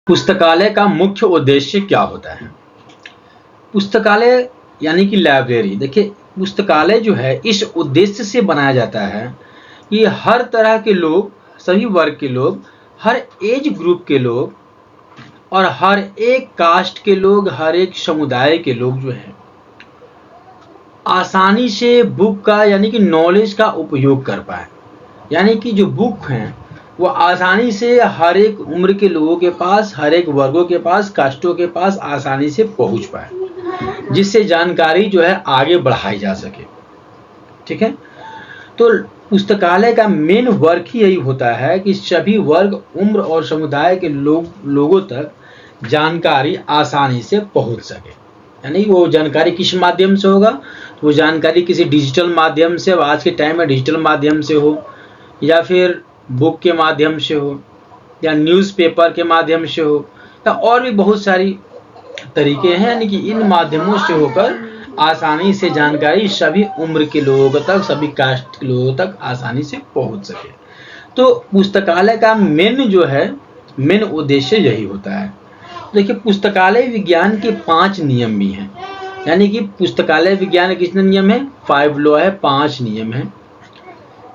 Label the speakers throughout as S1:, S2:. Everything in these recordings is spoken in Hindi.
S1: पुस्तकालय का मुख्य उद्देश्य क्या होता है? पुस्तकालय यानी कि लाइब्रेरी, देखिए पुस्तकालय जो है इस उद्देश्य से बनाया जाता है कि हर तरह के लोग, सभी वर्ग के लोग, हर एज ग्रुप के लोग और हर एक कास्ट के लोग, हर एक समुदाय के लोग जो है आसानी से बुक का यानी कि नॉलेज का उपयोग कर पाए। यानी कि जो बुक हैं वो आसानी से हर एक उम्र के लोगों के पास, हर एक वर्गों के पास, कास्टों के पास आसानी से पहुंच पाए, जिससे जानकारी जो है आगे बढ़ाई जा सके। ठीक है, तो पुस्तकालय का मेन वर्क ही यही होता है कि सभी वर्ग, उम्र और समुदाय के लोगों तक जानकारी आसानी से पहुंच सके। यानी वो जानकारी किस माध्यम से होगा? तो वो जानकारी किसी डिजिटल माध्यम से, आज के टाइम में डिजिटल माध्यम से हो, या फिर बुक के माध्यम से हो, या न्यूज़पेपर के माध्यम से हो, या और भी बहुत सारी तरीके हैं। यानी कि इन माध्यमों से होकर आसानी से जानकारी सभी उम्र के लोगों तक, सभी कास्ट के लोगों तक आसानी से पहुंच सके। तो पुस्तकालय का मेन उद्देश्य यही होता है। देखिए पुस्तकालय विज्ञान के 5 नियम भी हैं। यानी कि पुस्तकालय विज्ञान के कितने नियम हैं? 5 लॉ है, 5 नियम हैं।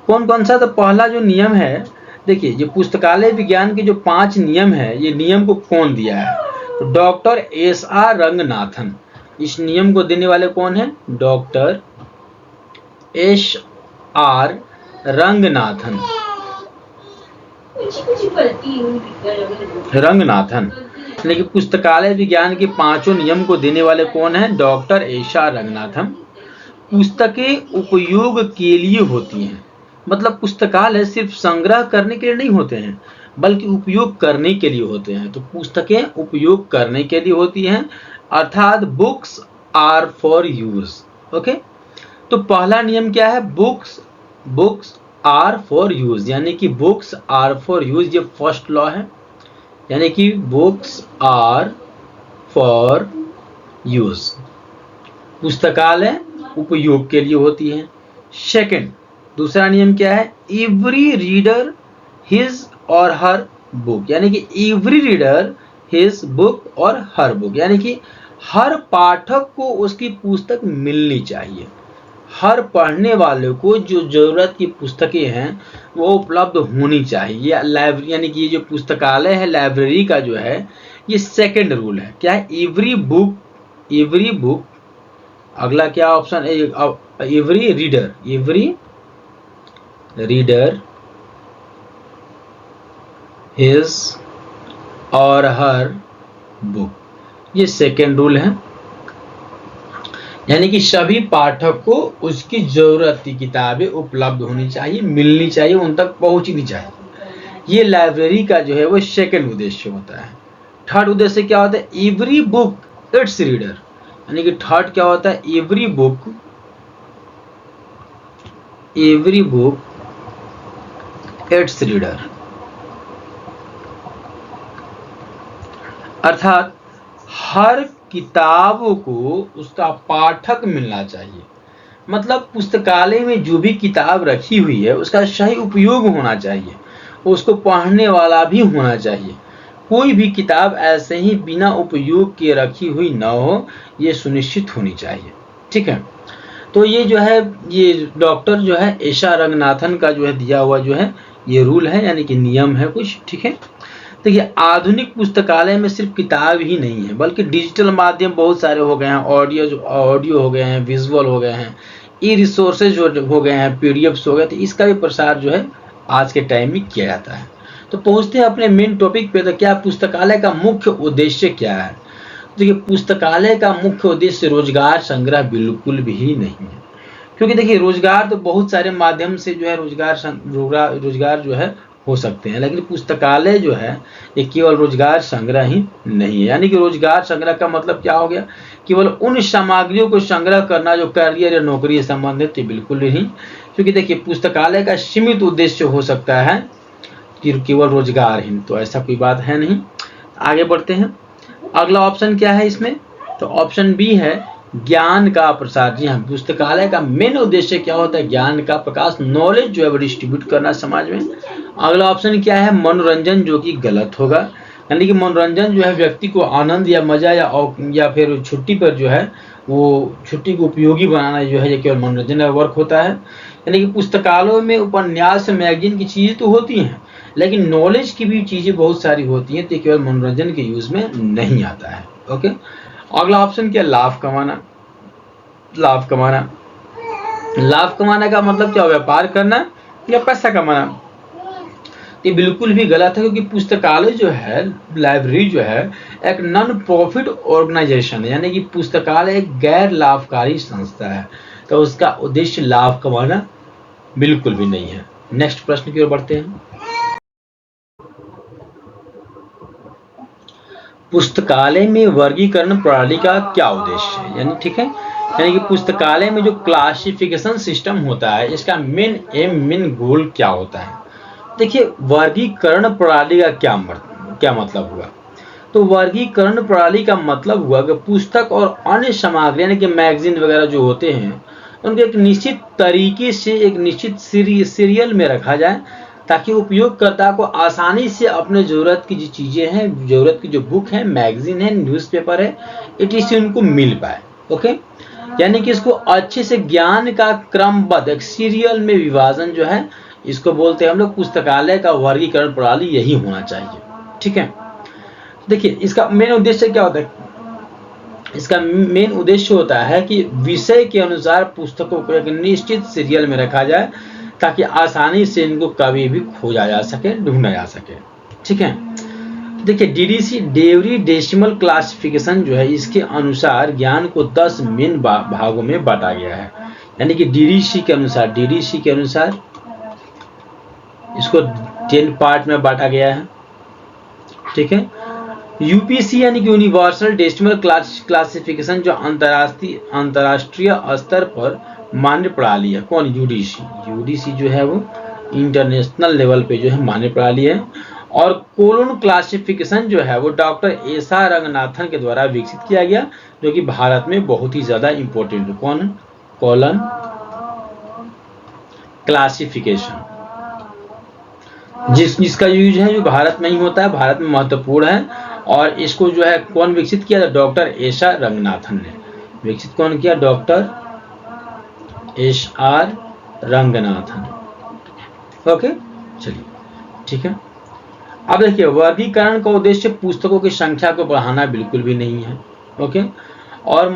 S1: कौन कौन सा? तो पहला जो नियम है, देखिए जो पुस्तकालय विज्ञान के जो 5 नियम है, ये नियम को कौन दिया है? तो डॉक्टर एस.आर. रंगनाथन। इस नियम को देने वाले कौन है? Doctor S R. रंगनाथन। यानी कि पुस्तकालय विज्ञान के 5 नियम को देने वाले कौन है? Doctor S R. रंगनाथन। पुस्तकें उपयोग के लिए होती हैं, मतलब पुस्तकालय सिर्फ संग्रह करने के लिए नहीं होते हैं, बल्कि उपयोग करने के लिए होते हैं। तो पुस्तकें उपयोग करने के लिए होती हैं, अर्थात books are for use. Okay, तो पहला नियम क्या है? बुक्स आर फॉर यूज, यानी कि बुक्स आर फॉर यूज, ये फर्स्ट लॉ है। यानी कि बुक्स आर फॉर यूज, पुस्तकालय उपयोग के लिए होती है। सेकंड, दूसरा नियम क्या है? एवरी रीडर हिज और हर बुक, यानी कि एवरी रीडर हिज बुक और हर बुक, यानी कि हर पाठक को उसकी पुस्तक मिलनी चाहिए। हर पढ़ने वाले को जो जरूरत की पुस्तकें हैं वो उपलब्ध होनी चाहिए। लाइब्रेरी यानी कि ये जो पुस्तकालय है, लाइब्रेरी का जो है, ये सेकंड रूल है। क्या है? Every book. अगला क्या ऑप्शन? एवरी रीडर हिज और हर बुक, ये सेकेंड रूल है। यानी कि सभी पाठक को उसकी जरूरत की किताबें उपलब्ध होनी चाहिए, मिलनी चाहिए, उन तक पहुंचनी चाहिए। ये लाइब्रेरी का जो है वो सेकेंड उद्देश्य होता है। थर्ड उद्देश्य क्या होता है? एवरी बुक इट्स रीडर, यानी कि थर्ड क्या होता है? एवरी बुक इट्स रीडर, अर्थात हर किताब को उसका पाठक मिलना चाहिए। मतलब पुस्तकालय में जो भी किताब रखी हुई है उसका सही उपयोग होना चाहिए, उसको पढ़ने वाला भी होना चाहिए। कोई भी किताब ऐसे ही बिना उपयोग के रखी हुई न हो, ये सुनिश्चित होनी चाहिए। ठीक है, तो ये जो है, ये डॉक्टर जो है एस.आर. रंगनाथन का जो है दिया हुआ जो है ये रूल है, यानी कि नियम है कुछ। ठीक है, तो ये आधुनिक पुस्तकालय में सिर्फ किताब ही नहीं है, बल्कि डिजिटल माध्यम बहुत सारे हो गए हैं। ऑडियो हो गए हैं, विजुअल हो गए हैं, ई रिसोर्सेज हो गए हैं, पीडीएफ्स हो गए। तो इसका भी प्रसार जो है आज के टाइम में किया जाता है। तो पहुंचते हैं अपने मेन टॉपिक पे। तो क्या पुस्तकालय का मुख्य उद्देश्य क्या है? देखिए पुस्तकालय का मुख्य उद्देश्य रोजगार संग्रह बिल्कुल भी नहीं है, क्योंकि देखिए रोजगार तो बहुत सारे माध्यम से जो है रोजगार जो है हो सकते हैं, लेकिन पुस्तकालय जो है ये केवल रोजगार संग्रह ही नहीं है। यानी कि रोजगार संग्रह का मतलब क्या हो गया? केवल उन सामग्रियों को संग्रह करना जो करियर या नौकरी से संबंधित, बिल्कुल नहीं। क्योंकि देखिए पुस्तकालय का सीमित उद्देश्य हो सकता है कि केवल रोजगार ही, तो ऐसा कोई बात है नहीं। आगे बढ़ते हैं। अगला ऑप्शन क्या है इसमें? तो ऑप्शन बी है ज्ञान का प्रसार। जी हाँ, पुस्तकालय का मेन उद्देश्य क्या होता है? ज्ञान का प्रकाश, नॉलेज जो है वो डिस्ट्रीब्यूट करना समाज में। अगला ऑप्शन क्या है? मनोरंजन, जो कि गलत होगा। यानी कि मनोरंजन जो है व्यक्ति को आनंद या मजा या फिर छुट्टी पर जो है वो छुट्टी को उपयोगी बनाना जो है ये केवल मनोरंजन का वर्क होता है। यानी कि पुस्तकालयों में उपन्यास मैगजीन की चीज़ें तो होती हैं, लेकिन नॉलेज की भी चीज़ें बहुत सारी होती हैं, तो केवल मनोरंजन के यूज में नहीं आता है। ओके, अगला ऑप्शन क्या, लाभ कमाना। लाभ कमाना, लाभ कमाने का मतलब क्या, व्यापार करना या पैसा कमाना। ये बिल्कुल भी गलत है, क्योंकि पुस्तकालय जो है, लाइब्रेरी जो है, एक नॉन प्रॉफिट ऑर्गेनाइजेशन है, यानी कि पुस्तकालय एक गैर लाभकारी संस्था है, तो उसका उद्देश्य लाभ कमाना बिल्कुल भी नहीं है। नेक्स्ट प्रश्न की ओर बढ़ते हैं। पुस्तकालय में वर्गीकरण प्रणाली का क्या उद्देश्य है, यानी ठीक है, यानी कि पुस्तकालय में जो क्लासिफिकेशन सिस्टम होता है, इसका मेन एम, मेन गोल क्या होता है। देखिए, वर्गीकरण प्रणाली का क्या मतलब हुआ, तो वर्गीकरण प्रणाली का मतलब हुआ कि पुस्तक और अन्य सामग्री यानी कि मैगजीन वगैरह जो होते हैं, उनको एक निश्चित तरीके से एक निश्चित सीरियल में रखा जाए, ताकि उपयोगकर्ता को आसानी से अपने ज़रूरत की जो चीज़ें हैं, ज़रूरत की जो बुक है, मैगजीन है, न्यूज़पेपर है, इसे उनको मिल पाए। ओके, यानी कि इसको अच्छे से ज्ञान का क्रमबद्ध एक सीरियल में विभाजन जो है, इसको बोलते हैं हम लोग पुस्तकालय का वर्गीकरण प्रणाली, यही होना चाहिए। ठीक है, देखिए इसका मेन उद्देश्य क्या होता है, इसका मेन उद्देश्य होता है कि विषय के अनुसार पुस्तकों को एक निश्चित सीरियल में रखा जाए, ताकि आसानी से इनको कभी भी खोजा जा सके, ढूंढा जा सके। ठीक है, देखिए डीडीसी डेवरी डेसिमल क्लासिफिकेशन जो है, इसके अनुसार ज्ञान को 10 मेन भागों में बांटा गया है। यानी कि डीडीसी के अनुसार इसको 10 पार्ट में बांटा गया है। ठीक है, यूपीसी यानी कि यूनिवर्सल डेसिमल क्लासिफिकेशन जो अंतर्राष्ट्रीय स्तर पर मान्य प्रणाली है। कौन, यूडीसी जो है वो इंटरनेशनल लेवल पे जो है मान्य प्रणाली है। और कोलन क्लासिफिकेशन जो है वो डॉक्टर एसा रंगनाथन के द्वारा विकसित किया गया, जो कि भारत में बहुत ही ज्यादा इंपॉर्टेंट है। कौन, कोलन क्लासिफिकेशन, जिसका यूज है जो भारत में ही होता है, भारत में महत्वपूर्ण है। और इसको जो है कौन विकसित किया, डॉक्टर एसा रंगनाथन ने विकसित कौन किया, डॉक्टर एस.आर. रंगनाथन। ओके, चलिए ठीक है। अब देखिए, वर्गीकरण का उद्देश्य पुस्तकों की संख्या को बढ़ाना बिल्कुल भी नहीं है। ओके, और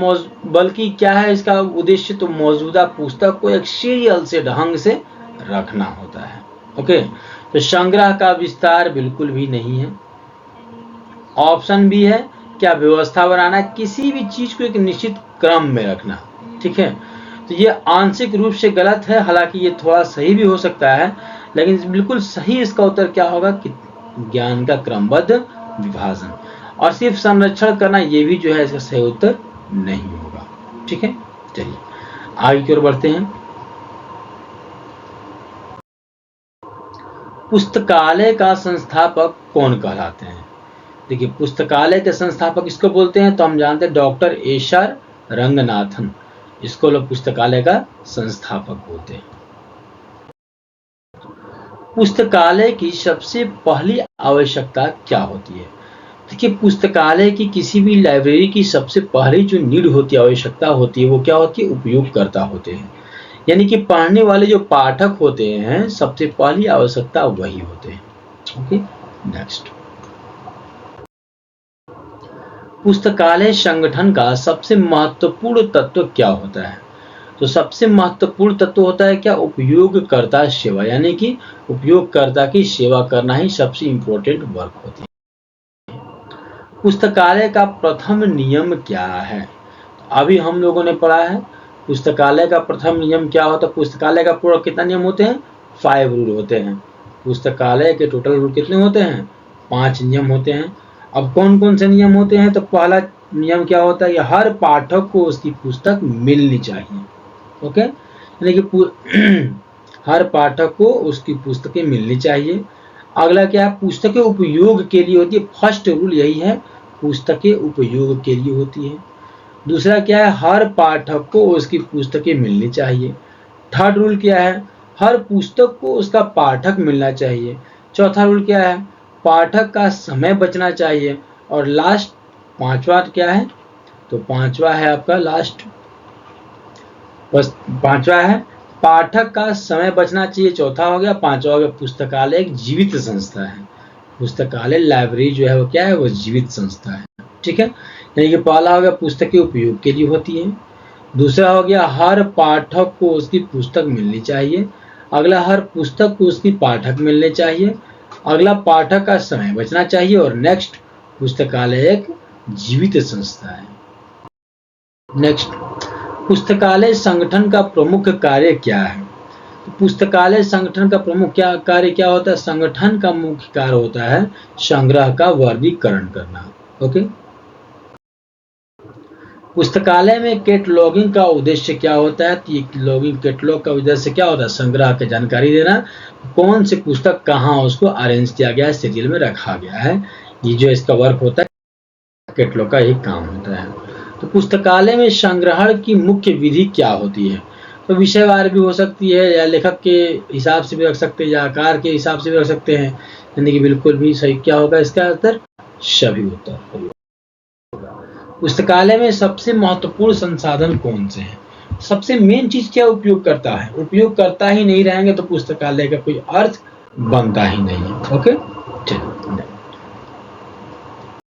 S1: बल्कि क्या है इसका उद्देश्य, तो मौजूदा पुस्तक को एक सीरियल से ढंग से रखना होता है। ओके, तो संग्रह का विस्तार बिल्कुल भी नहीं है। ऑप्शन भी है क्या, व्यवस्था बनाना, किसी भी चीज को एक निश्चित क्रम में रखना। ठीक है, तो ये आंशिक रूप से गलत है, हालांकि ये थोड़ा सही भी हो सकता है, लेकिन बिल्कुल सही इसका उत्तर क्या होगा कि ज्ञान का क्रमबद्ध विभाजन। और सिर्फ संरक्षण करना, ये भी जो है इसका सही उत्तर नहीं होगा। ठीक है, चलिए आगे की ओर बढ़ते हैं। पुस्तकालय का संस्थापक कौन कहलाते हैं। देखिए, पुस्तकालय के संस्थापक इसको बोलते हैं, तो हम जानते हैं डॉक्टर एस.आर. रंगनाथन, इसको लोग पुस्तकालय का संस्थापक बोलते हैं। पुस्तकालय की सबसे पहली आवश्यकता क्या होती है। देखिए, पुस्तकालय की किसी भी लाइब्रेरी की सबसे पहली जो नीड होती है, आवश्यकता होती है, वो क्या होती है, उपयोगकर्ता होते हैं। यानी कि पढ़ने वाले जो पाठक होते हैं, सबसे पहली आवश्यकता वही होते हैं। ओके, नेक्स्ट, पुस्तकालय संगठन का सबसे महत्वपूर्ण तत्व क्या होता है। तो सबसे महत्वपूर्ण तत्व होता है क्या, उपयोगकर्ता सेवा, यानी कि उपयोगकर्ता की सेवा करना ही सबसे इम्पोर्टेंट वर्क होती है। पुस्तकालय का प्रथम नियम क्या है, अभी हम लोगों ने पढ़ा है। पुस्तकालय का प्रथम नियम क्या होता है, पुस्तकालय का पूरा कितना नियम होते हैं, 5 रूल होते हैं। पुस्तकालय के टोटल रूल कितने होते हैं, 5 नियम होते हैं। अब कौन कौन से नियम होते हैं, तो पहला नियम क्या होता है कि हर पाठक को उसकी पुस्तक मिलनी चाहिए। ओके, यानी कि हर पाठक को उसकी पुस्तकें मिलनी चाहिए। अगला क्या है, पुस्तकें उपयोग के लिए होती है, फर्स्ट रूल यही है, पुस्तकें उपयोग के लिए होती है। दूसरा क्या है, हर पाठक को उसकी पुस्तकें मिलनी चाहिए। थर्ड रूल क्या है, हर पुस्तक को उसका पाठक मिलना चाहिए। चौथा रूल क्या है, पाठक का समय बचना चाहिए। और लास्ट पांचवा क्या है, तो पांचवा है आपका लास्ट, बस पांचवा है पाठक का समय बचना चाहिए। चौथा हो गया, पांचवा हो गया पुस्तकालय एक जीवित संस्था है। पुस्तकालय लाइब्रेरी जो है वो क्या है, वो जीवित संस्था है। ठीक है, यानी कि पहला हो गया पुस्तक के उपयोग के लिए होती है। दूसरा हो गया हर पाठक को उसकी पुस्तक मिलनी चाहिए। अगला हर पुस्तक को उसकी पाठक मिलने चाहिए। अगला पाठक का समय बचना चाहिए। और नेक्स्ट पुस्तकालय एक जीवित संस्था है। नेक्स्ट, पुस्तकालय संगठन का प्रमुख कार्य क्या है। तो पुस्तकालय संगठन का प्रमुख कार्य क्या होता है, संगठन का मुख्य कार्य होता है संग्रह का वर्गीकरण करना। ओके, पुस्तकालय में कैटलॉगिंग का उद्देश्य क्या होता है, तो कैटलॉग का उद्देश्य क्या होता है, संग्रह की जानकारी देना, कौन सी पुस्तक कहाँ उसको अरेंज किया गया है, सीरियल में रखा गया है। ये जो इसका वर्क होता है कैटलॉग का एक काम होता है। तो पुस्तकालय में संग्रहण की मुख्य विधि क्या होती है, तो विषयवार भी हो सकती है, या लेखक के हिसाब से भी रख सकते हैं, या आकार के हिसाब से भी रख सकते हैं। यानी कि बिल्कुल भी सही क्या होगा इसका उत्तर, सभी उत्तर। पुस्तकालय में सबसे महत्वपूर्ण संसाधन कौन से हैं, सबसे मेन चीज क्या उपयोग करता है, उपयोग करता ही नहीं रहेंगे तो पुस्तकालय का कोई अर्थ बनता ही नहीं है। ओके।